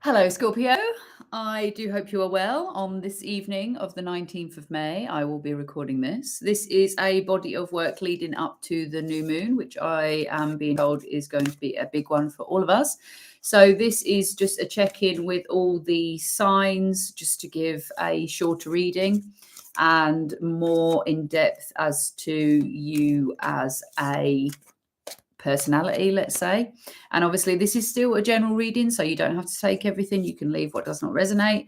Hello, Scorpio. I do hope you are well. On this evening of the 19th of May, I will be recording this. This is a body of work leading up to the new moon, which I am being told is going to be a big one for all of us. So this is just a check-in with all the signs, just to give a shorter reading and more in depth as to you as a personality, let's say. And obviously this is still a general reading, so you don't have to take everything. You can leave what does not resonate.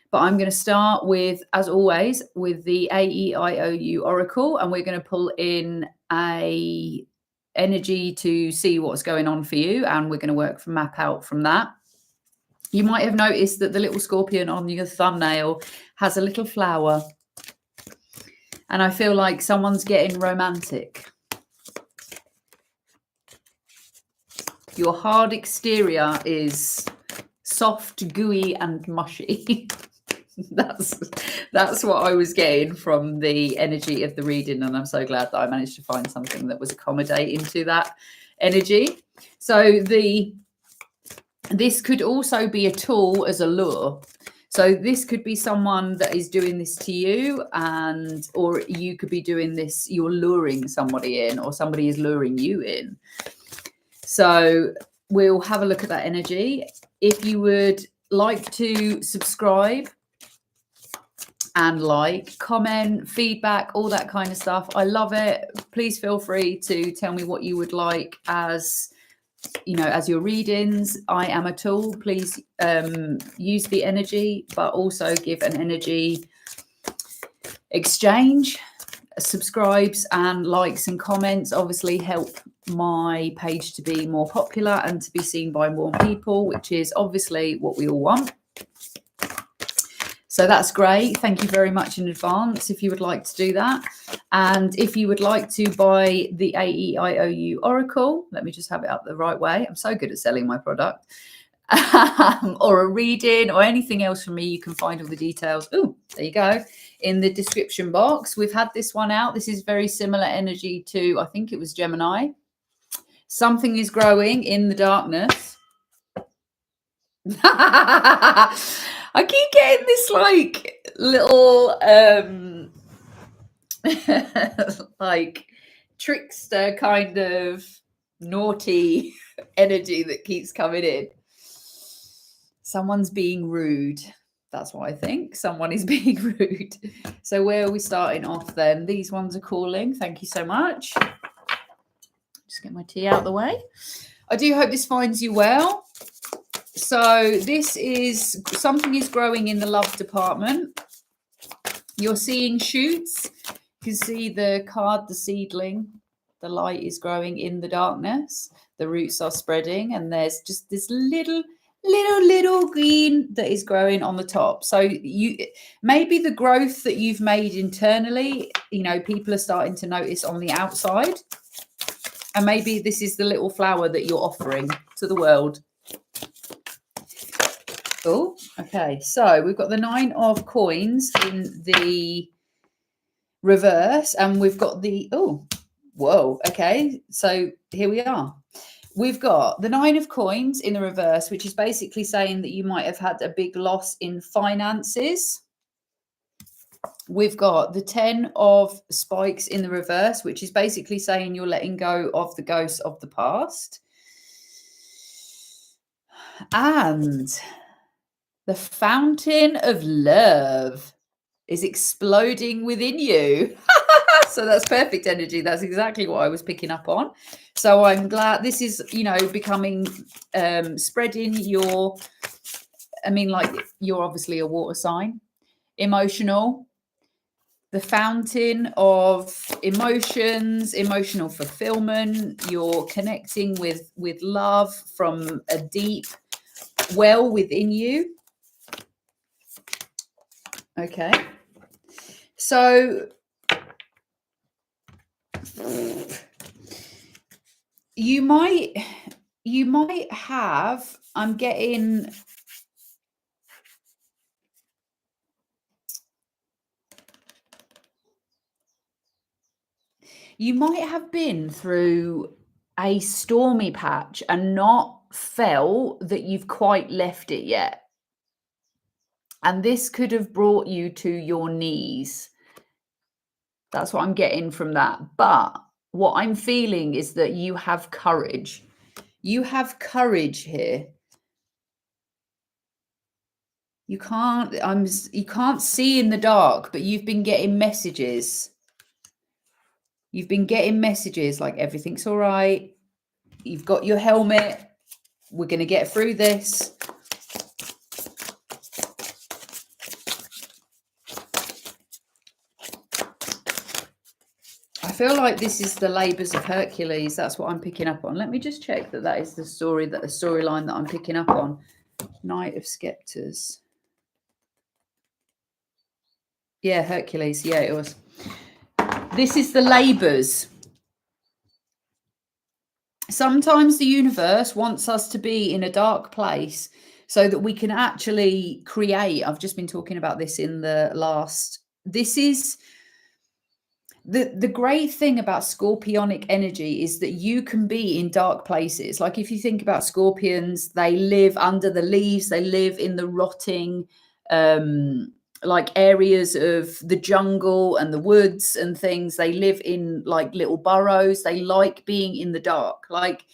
But I'm going to start with, as always, with the AEIOU Oracle, and we're going to pull in a energy to see what's going on for you, and we're going to work from map out from that. You might have noticed that the little scorpion on your thumbnail has a little flower, and I feel like someone's getting romantic. Your hard exterior is soft, gooey, and mushy. That's what I was getting from the energy of the reading, and I'm so glad that I managed to find something that was accommodating to that energy. So this could also be a tool as a lure. So this could be someone that is doing this to you, or you could be doing this, you're luring somebody in, or somebody is luring you in. So we'll have a look at that energy. If you would like to subscribe and like, comment, feedback, all that kind of stuff, I love it. Please feel free to tell me what you would like as, you know, as your readings. I am a tool. Please use the energy, but also give an energy exchange. Subscribes and likes and comments obviously help my page to be more popular and to be seen by more people, which is obviously what we all want. So that's great. Thank you very much in advance if you would like to do that. And if you would like to buy the AEIOU Oracle, let me just have it up the right way. I'm so good at selling my product. Or a reading or anything else from me, you can find all the details. Oh, there you go, in the description box. We've had this one out. This is very similar energy to, I think it was Gemini. Something is growing in the darkness. I keep getting this like little like trickster kind of naughty energy that keeps coming in. Someone's being rude. That's what I think. Someone is being rude. So where are we starting off then? These ones are calling. Thank you so much. Just get my tea out of the way. I do hope this finds you well. So this is, something is growing in the love department. You're seeing shoots. You can see the card, the seedling. The light is growing in the darkness. The roots are spreading, and there's just this little green that is growing on the top. So you, maybe the growth that you've made internally, you know, people are starting to notice on the outside, and maybe this is the little flower that you're offering to the world. Oh, okay. So we've got the 9 of coins in the reverse, and we've got the, oh, whoa. Okay. So here we are. We've got the 9 of coins in the reverse, which is basically saying that you might have had a big loss in finances. We've got the 10 of spikes in the reverse, which is basically saying you're letting go of the ghosts of the past. And the fountain of love is exploding within you. So that's perfect energy. That's exactly what I was picking up on. So I'm glad this is, you know, becoming, spreading your, I mean, like, you're obviously a water sign, emotional, the fountain of emotions, emotional fulfillment. You're connecting with love from a deep well within you. Okay. So you might have, I'm getting, you might have been through a stormy patch and not felt that you've quite left it yet. And this could have brought you to your knees. That's what I'm getting from that. But what I'm feeling is that you have courage. You have courage here. You can't see in the dark, but you've been getting messages. You've been getting messages like everything's all right. You've got your helmet. We're going to get through this. I feel like this is the labours of Hercules. That's what I'm picking up on. Let me just check that is the storyline that I'm picking up on. Knight of Scepters. Yeah, Hercules. Yeah, it was. This is the labours. Sometimes the universe wants us to be in a dark place so that we can actually create. I've just been talking about this in the last. This is the great thing about scorpionic energy is that you can be in dark places. Like if you think about scorpions, they live under the leaves, they live in the rotting like areas of the jungle and the woods and things. They live in like little burrows. They like being in the dark. Like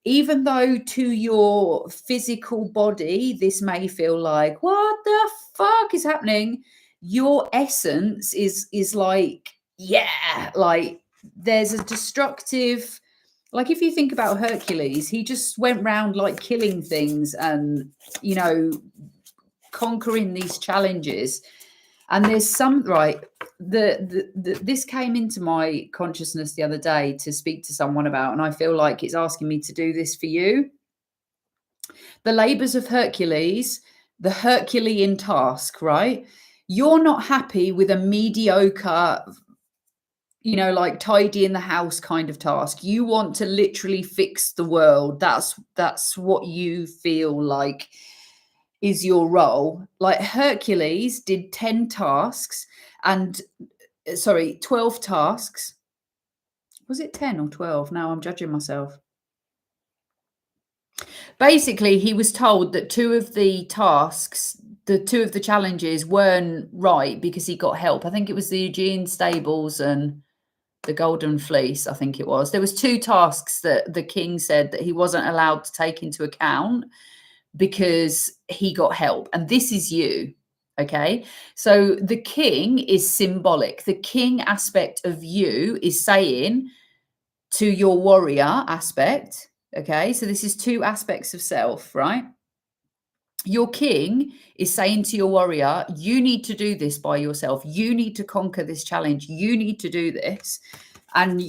even though to your physical body this may feel like what the fuck is happening, your essence is like, yeah, like there's a destructive, like if you think about Hercules, he just went round like killing things and, you know, conquering these challenges. And there's some, right, this came into my consciousness the other day to speak to someone about, and I feel like it's asking me to do this for you. The labours of Hercules, the Herculean task, right? You're not happy with a mediocre, you know, like tidying the house kind of task. You want to literally fix the world. That's what you feel like is your role. Like Hercules did 10 tasks and 12 tasks. Was it 10 or 12? Now I'm judging myself. Basically, he was told that two of the challenges weren't right because he got help. I think it was the Aegean stables and the Golden Fleece, I think it was. There was 2 tasks that the king said that he wasn't allowed to take into account because he got help. And this is you, okay? So the king is symbolic. The king aspect of you is saying to your warrior aspect, okay? So this is 2 aspects of self, right? Your king is saying to your warrior, you need to do this by yourself. You need to conquer this challenge. You need to do this. And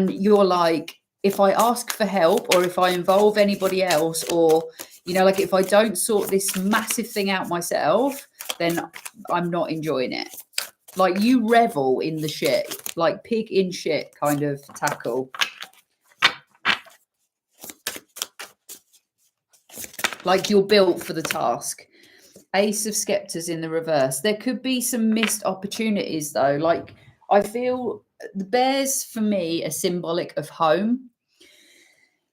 you're like, if I ask for help or if I involve anybody else, or, you know, like if I don't sort this massive thing out myself, then I'm not enjoying it. Like you revel in the shit, like pig in shit kind of tackle. Like you're built for the task. Ace of Scepters in the reverse. There could be some missed opportunities though. Like I feel the bears for me are symbolic of home.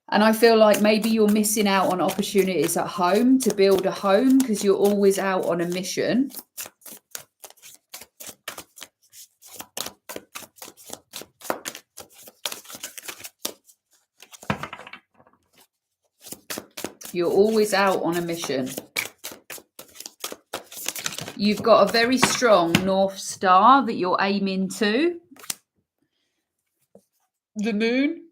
And I feel like maybe you're missing out on opportunities at home to build a home because you're always out on a mission. You're always out on a mission. You've got a very strong North Star that you're aiming to. The moon.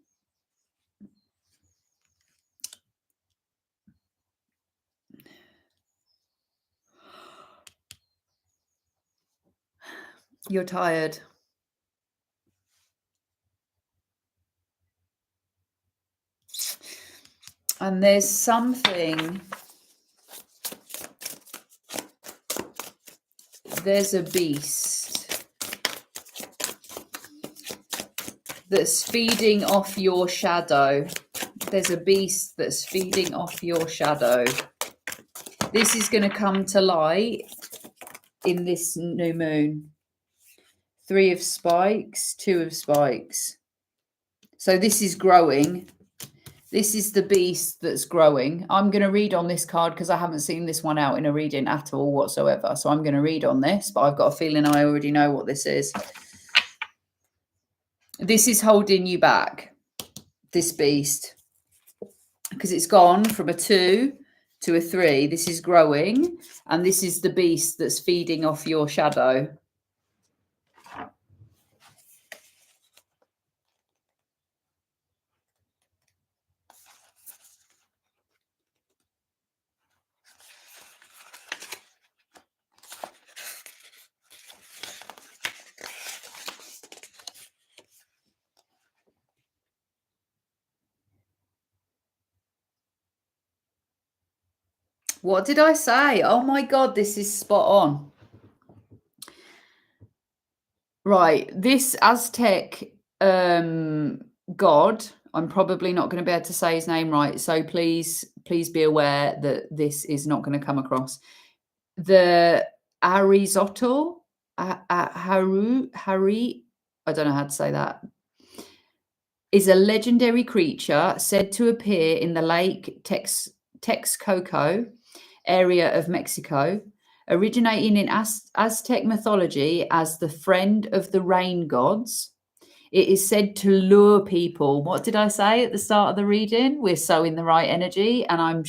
You're tired. And there's something, there's a beast that's feeding off your shadow. There's a beast that's feeding off your shadow. This is going to come to light in this new moon. 3 of spikes, 2 of spikes. So this is growing. This is the beast that's growing. I'm going to read on this card because I haven't seen this one out in a reading at all whatsoever. So I'm going to read on this, but I've got a feeling I already know what this is. This is holding you back, this beast, because it's gone from a 2 to a 3. This is growing, and this is the beast that's feeding off your shadow. What did I say? Oh my God, this is spot on. Right, this Aztec god, I'm probably not going to be able to say his name right, so please be aware that this is not going to come across. The Arizotl, Hari, I don't know how to say that, is a legendary creature said to appear in the Lake Texcoco area of Mexico, originating in Aztec mythology as the friend of the rain gods. It is said to lure people. What did I say at the start of the reading? We're so in the right energy. And I'm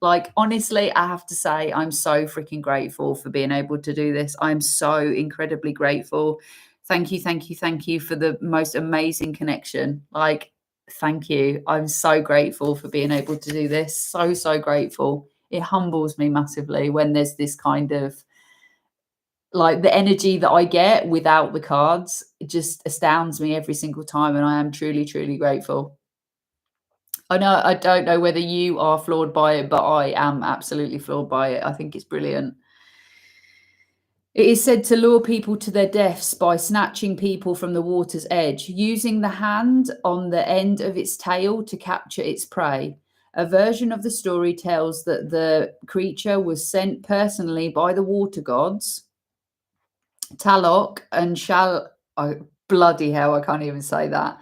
like, honestly, I have to say, I'm so freaking grateful for being able to do this. I'm so incredibly grateful. Thank you, thank you, thank you for the most amazing connection. Like, thank you. I'm so grateful for being able to do this. So, so grateful. It humbles me massively when there's this kind of, like, the energy that I get without the cards, it just astounds me every single time. And I am truly, truly grateful. I know I don't know whether you are floored by it, but I am absolutely floored by it. I think it's brilliant. It is said to lure people to their deaths by snatching people from the water's edge, using the hand on the end of its tail to capture its prey. A version of the story tells that the creature was sent personally by the water gods, Talok and bloody hell, I can't even say that,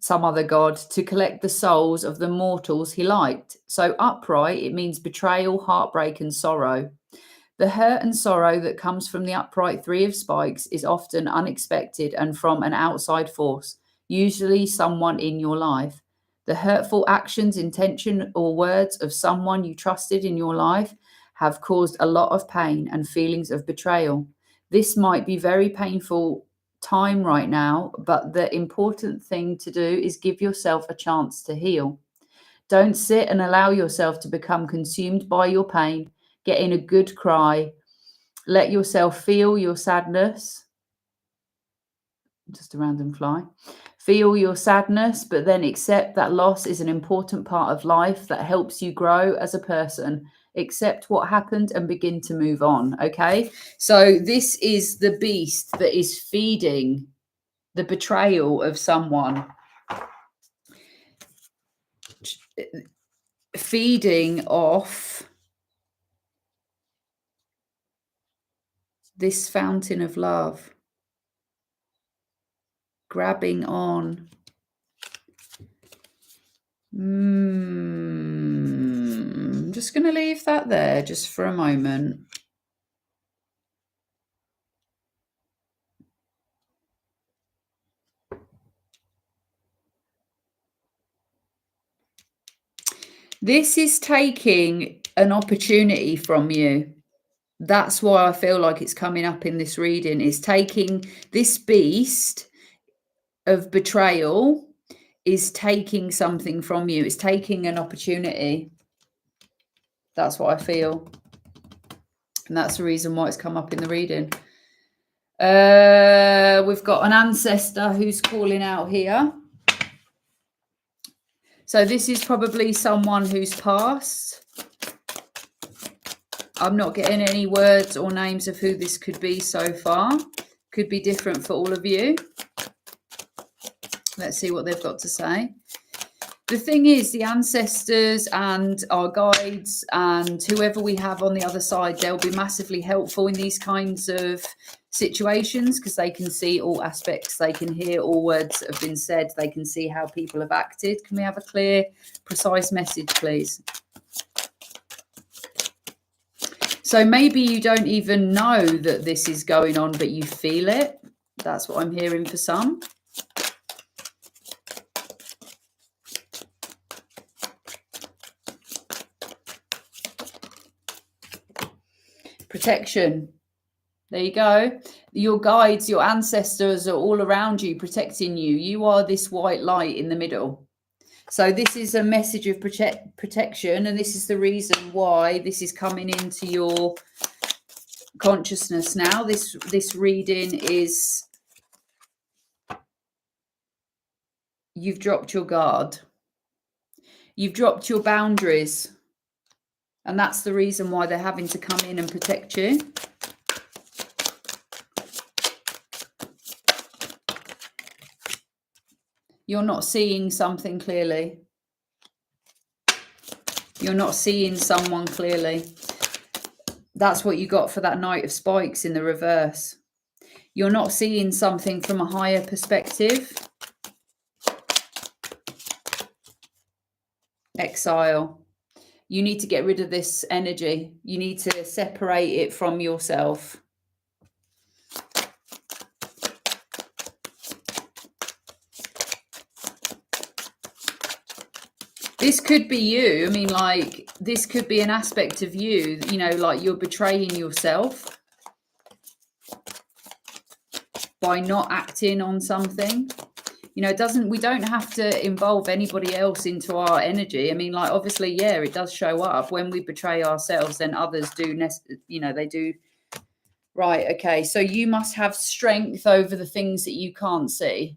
some other god, to collect the souls of the mortals he liked. So upright, it means betrayal, heartbreak, and sorrow. The hurt and sorrow that comes from the upright 3 of spikes is often unexpected and from an outside force, usually someone in your life. The hurtful actions, intention, or words of someone you trusted in your life have caused a lot of pain and feelings of betrayal. This might be very painful time right now, but the important thing to do is give yourself a chance to heal. Don't sit and allow yourself to become consumed by your pain. Get in a good cry. Let yourself feel your sadness. Just a random fly. Feel your sadness, but then accept that loss is an important part of life that helps you grow as a person. Accept what happened and begin to move on. Okay, so this is the beast that is feeding the betrayal of someone, feeding off this fountain of love, grabbing on. I'm just going to leave that there just for a moment. This is taking an opportunity from you. That's why I feel like it's coming up in this reading. It's taking this beast of betrayal is taking something from you. It's taking an opportunity. That's what I feel. And that's the reason why it's come up in the reading. We've got an ancestor who's calling out here. So this is probably someone who's passed. I'm not getting any words or names of who this could be so far. Could be different for all of you. Let's see what they've got to say. The thing is, the ancestors and our guides and whoever we have on the other side, they'll be massively helpful in these kinds of situations because they can see all aspects. They can hear all words that have been said. They can see how people have acted. Can we have a clear, precise message, please? So maybe you don't even know that this is going on, but you feel it. That's what I'm hearing for some. Protection. There you go. Your guides, your ancestors are all around you, protecting you. You are this white light in the middle. So this is a message of protection, and this is the reason why this is coming into your consciousness now. This reading is, you've dropped your guard. You've dropped your boundaries. And that's the reason why they're having to come in and protect you. You're not seeing something clearly. You're not seeing someone clearly. That's what you got for that Knight of Spikes in the reverse. You're not seeing something from a higher perspective. Exile. You need to get rid of this energy. You need to separate it from yourself. This could be you. I mean, like, this could be an aspect of you, you know, like you're betraying yourself by not acting on something. You know, we don't have to involve anybody else into our energy. I mean, like, obviously, yeah, it does show up when we betray ourselves, then others do, you know, they do. Right. Okay. So you must have strength over the things that you can't see.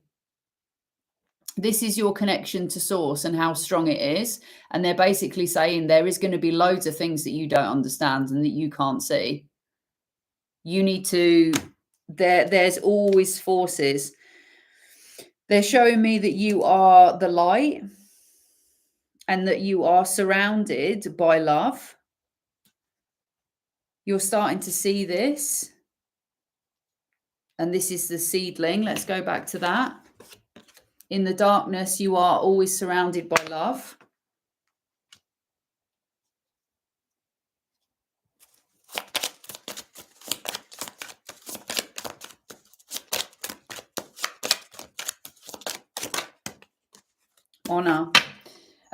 This is your connection to source and how strong it is. And they're basically saying there is going to be loads of things that you don't understand and that you can't see. You need to, there's always forces. They're showing me that you are the light and that you are surrounded by love. You're starting to see this. And this is the seedling. Let's go back to that. In the darkness, you are always surrounded by love. Honor.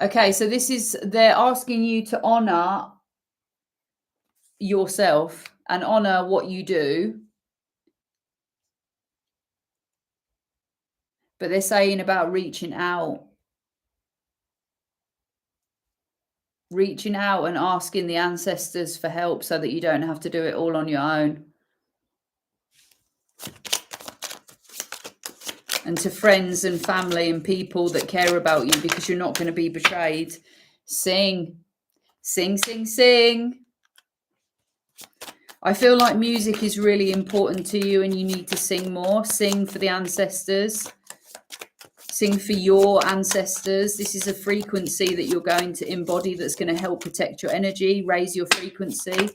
Okay, so this is, they're asking you to honor yourself and honor what you do. But they're saying about reaching out. Reaching out and asking the ancestors for help so that you don't have to do it all on your own. And to friends and family and people that care about you, because you're not going to be betrayed. Sing, sing, sing, sing. I feel like music is really important to you and you need to sing more. Sing for the ancestors. Sing for your ancestors. This is a frequency that you're going to embody that's going to help protect your energy, raise your frequency.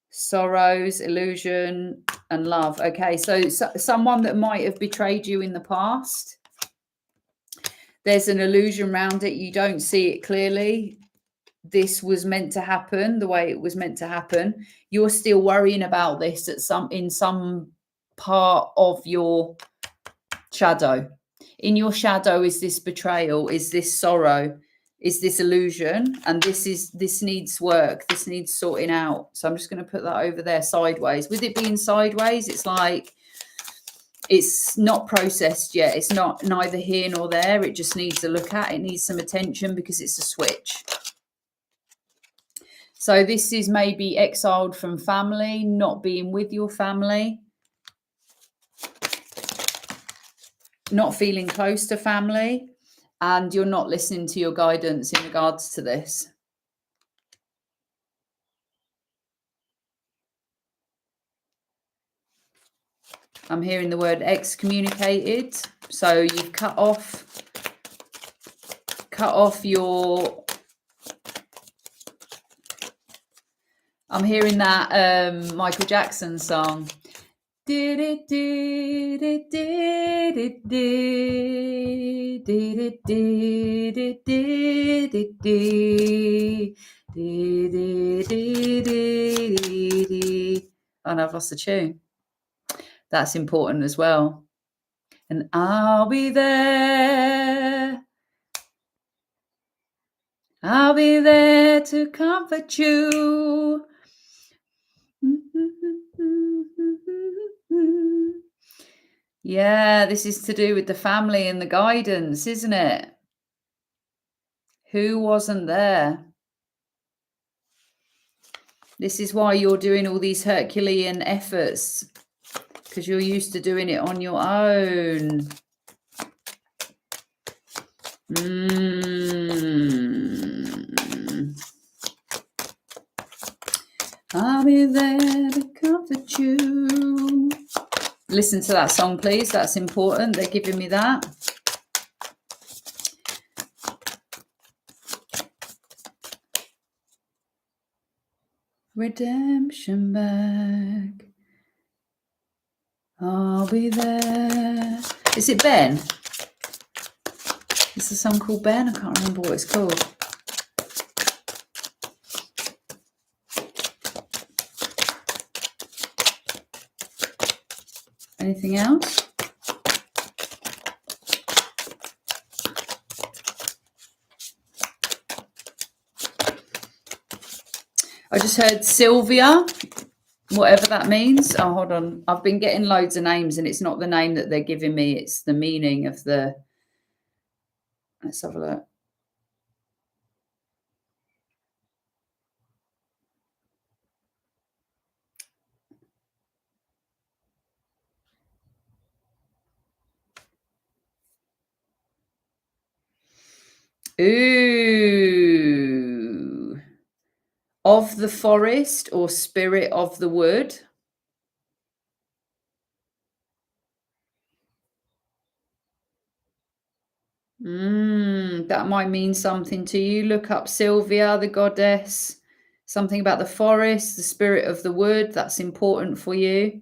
Sorrows, illusion, and love. Okay, so someone that might have betrayed you in the past. There's an illusion around it. You don't see it clearly. This was meant to happen the way it was meant to happen. You're still worrying about this in some part of your shadow. In your shadow is this betrayal, is this sorrow, is this illusion, and this needs work. This needs sorting out. So I'm just going to put that over there sideways. With it being sideways, it's like it's not processed yet. It's not neither here nor there. It just needs a look at. It needs some attention because it's a switch. So this is maybe exiled from family, not being with your family, not feeling close to family, and you're not listening to your guidance in regards to this. I'm hearing the word excommunicated. So you've cut off cut off your... I'm hearing that Michael Jackson song. Did it, did it, did it, did it, did it, did it, did it. Oh no, I've lost the tune. That's important as well. And I'll be there. I'll be there to comfort you. Yeah, this is to do with the family and the guidance, isn't it? Who wasn't there? This is why you're doing all these Herculean efforts, because you're used to doing it on your own. I'll be there to comfort you. Listen to that song, please. That's important. They're giving me that. Redemption bag. I'll be there. Is it Ben? Is the song called Ben? I can't remember what it's called. Anything else? I just heard Sylvia, whatever that means. Oh, hold on. I've been getting loads of names and it's not the name that they're giving me. It's the meaning of the... Let's have a look. Ooh. Of the forest or spirit of the wood. That might mean something to you. Look up Sylvia, the goddess. Something about the forest, the spirit of the wood. That's important for you.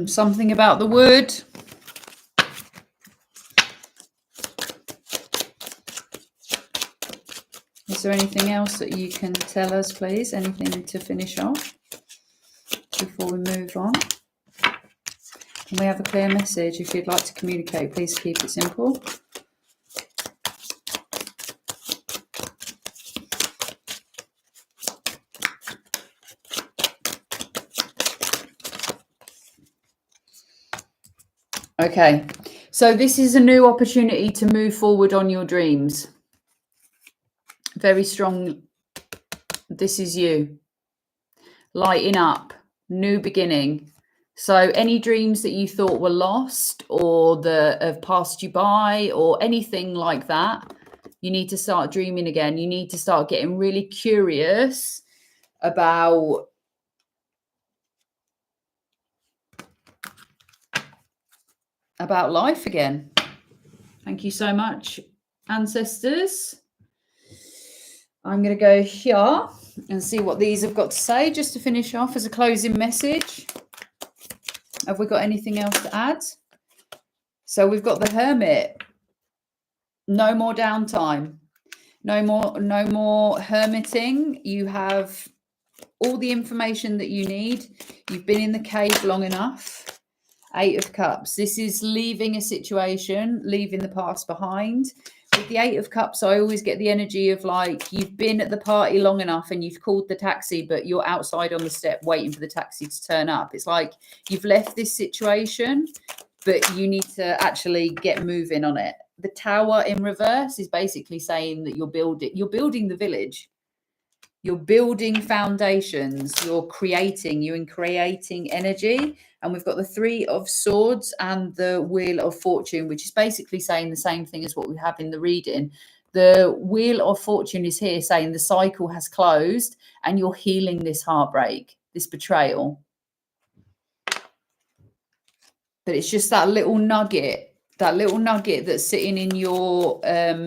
Something about the wood. Is there anything else that you can tell us, please? Anything to finish off before we move on? Can we have a clear message? If you'd like to communicate, please keep it simple. Okay, so this is a new opportunity to move forward on your dreams. Very strong. This is you. Lighting up, new beginning. So any dreams that you thought were lost or that have passed you by or anything like that, you need to start dreaming again. You need to start getting really curious about life again. Thank you so much, ancestors. I'm going to go here and see what these have got to say just to finish off as a closing message. Have we got anything else to add? So we've got the Hermit. No more downtime. No more hermiting. You have all the information that you need. You've been in the cave long enough. 8 of Cups. This is leaving a situation, leaving the past behind. With the 8 of Cups, I always get the energy of like you've been at the party long enough and you've called the taxi, but you're outside on the step waiting for the taxi to turn up. It's like you've left this situation, but you need to actually get moving on it. The Tower in reverse is basically saying that you're building the village. You're building foundations, you're creating energy. And we've got the Three of Swords and the Wheel of Fortune, which is basically saying the same thing as what we have in the reading. The Wheel of Fortune is here saying the cycle has closed and you're healing this heartbreak, this betrayal. But it's just that little nugget that's sitting in your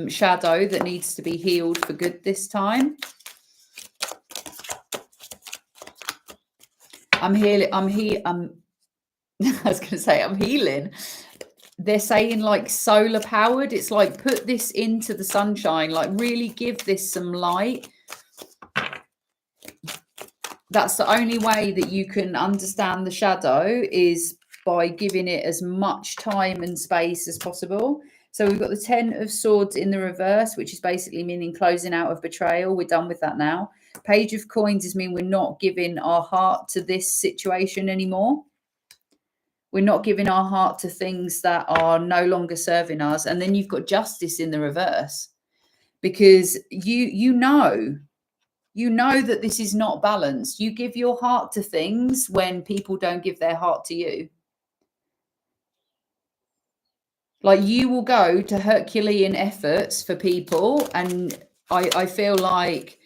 shadow that needs to be healed for good this time. I'm healing. I was going to say I'm healing. They're saying like solar powered. It's like put this into the sunshine, like really give this some light. That's the only way that you can understand the shadow, is by giving it as much time and space as possible. So we've got the Ten of Swords in the reverse, which is basically meaning closing out of betrayal. We're done with that now. Page of Coins is mean we're not giving our heart to this situation anymore. We're not giving our heart to things that are no longer serving us. And then you've got Justice in the reverse, because you know that this is not balanced. You give your heart to things when people don't give their heart to you. Like you will go to Herculean efforts for people, and I feel like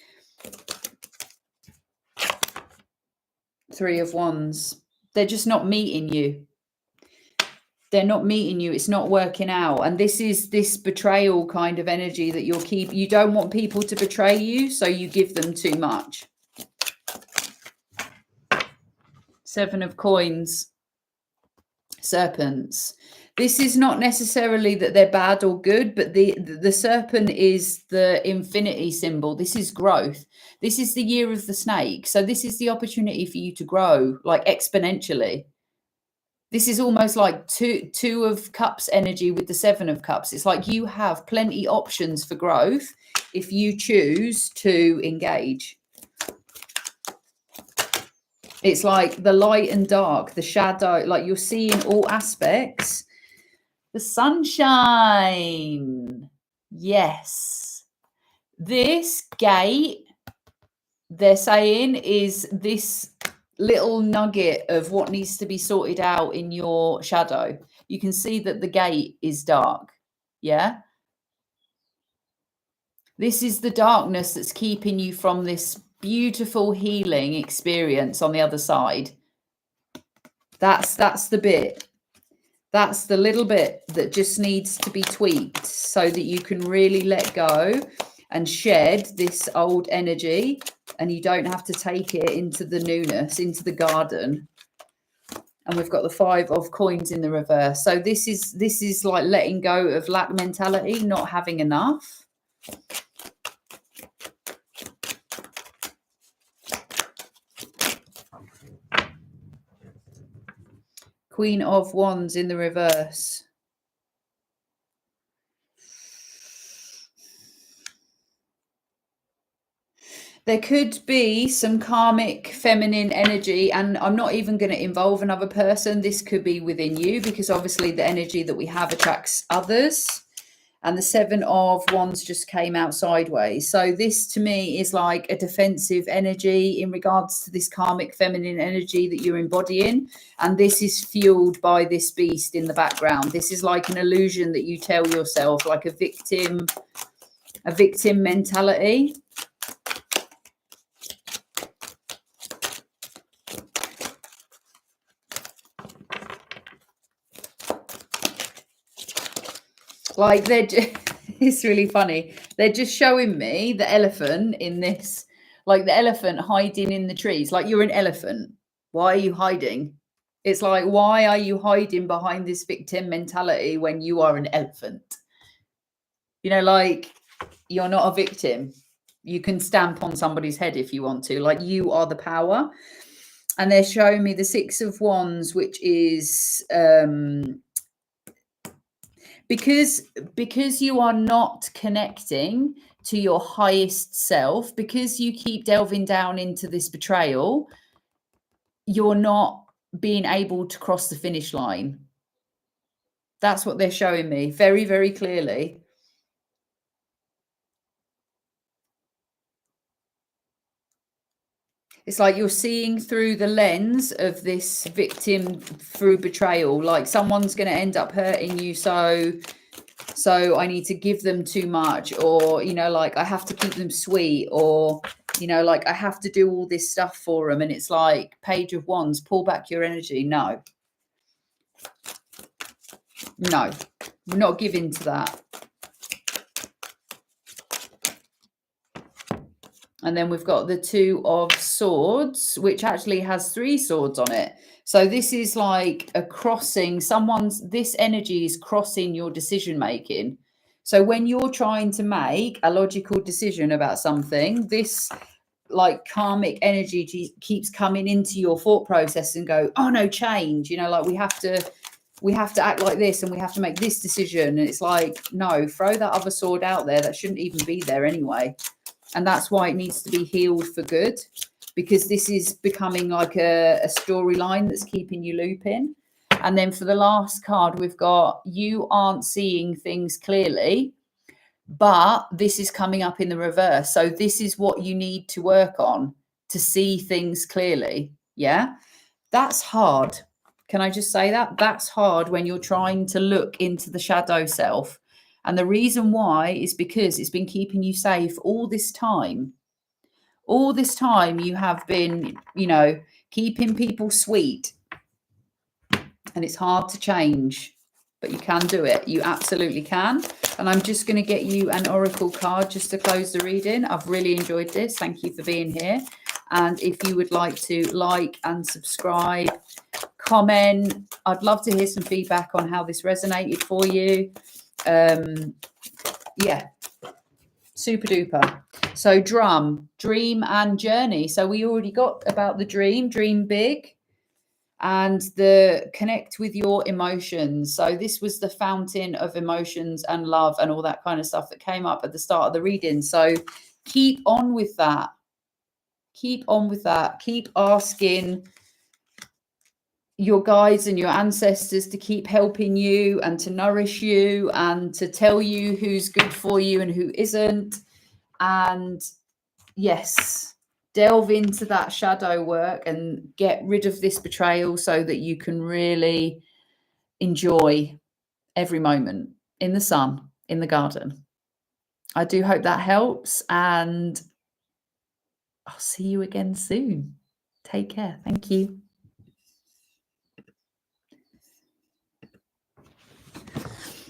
Three of Wands, they're just not meeting you. They're not meeting you. It's not working out. And this is this betrayal kind of energy that you'll keep. You don't want people to betray you, so you give them too much. Seven of Coins, serpents. This is not necessarily that they're bad or good, but the serpent is the infinity symbol. This is growth. This is the year of the snake. So this is the opportunity for you to grow like exponentially. This is almost like two of cups energy with the Seven of Cups. It's like you have plenty options for growth if you choose to engage. It's like the light and dark, the shadow, like you're seeing all aspects. The sunshine. Yes. This gate, they're saying, is this little nugget of what needs to be sorted out in your shadow. You can see that the gate is dark. Yeah. This is the darkness that's keeping you from this beautiful healing experience on the other side. That's the bit. That's the little bit that just needs to be tweaked so that you can really let go and shed this old energy, and you don't have to take it into the newness, into the garden. And we've got the Five of Coins in the reverse. So this is like letting go of lack mentality, not having enough. Queen of Wands in the reverse. There could be some karmic feminine energy, and I'm not even going to involve another person. This could be within you, because obviously the energy that we have attracts others. And the Seven of Wands just came out sideways. So this to me is like a defensive energy in regards to this karmic feminine energy that you're embodying. And this is fueled by this beast in the background. This is like an illusion that you tell yourself, like a victim mentality. Like it's really funny. They're just showing me the elephant in this, like the elephant hiding in the trees. Like, you're an elephant. Why are you hiding? It's like, why are you hiding behind this victim mentality when you are an elephant? You know, like, you're not a victim. You can stamp on somebody's head if you want to. Like, you are the power. And they're showing me the Six of Wands, which is because you are not connecting to your highest self, because you keep delving down into this betrayal, you're not being able to cross the finish line. That's what they're showing me very, very clearly. It's like you're seeing through the lens of this victim through betrayal. Like someone's going to end up hurting you, so I need to give them too much, or like I have to keep them sweet, or like I have to do all this stuff for them. And it's like Page of Wands, pull back your energy. No, we're not giving to that. And then we've got the Two of Swords, which actually has 3 swords on it. So this is like a crossing. This energy is crossing your decision making. So when you're trying to make a logical decision about something, this like karmic energy keeps coming into your thought process and go, oh no, change, like we have to act like this, and we have to make this decision. And it's like, no, throw that other sword out there. That shouldn't even be there anyway. And that's why it needs to be healed for good, because this is becoming like a storyline that's keeping you looping. And then for the last card, we've got, you aren't seeing things clearly, but this is coming up in the reverse. So this is what you need to work on to see things clearly. Yeah, that's hard. Can I just say that? That's hard when you're trying to look into the shadow self. And the reason why is because it's been keeping you safe all this time. All this time you have been, keeping people sweet. And it's hard to change, but you can do it. You absolutely can. And I'm just going to get you an oracle card just to close the reading. I've really enjoyed this. Thank you for being here. And if you would like to like and subscribe, comment, I'd love to hear some feedback on how this resonated for you. Yeah, super duper. So dream and journey. So we already got about the dream big, and the connect with your emotions. So this was the fountain of emotions and love and all that kind of stuff that came up at the start of the reading. So keep on with that. Keep on with that. Keep asking your guides and your ancestors to keep helping you and to nourish you and to tell you who's good for you and who isn't. And yes, delve into that shadow work and get rid of this betrayal so that you can really enjoy every moment in the sun, in the garden. I do hope that helps, and I'll see you again soon. Take care. Thank you.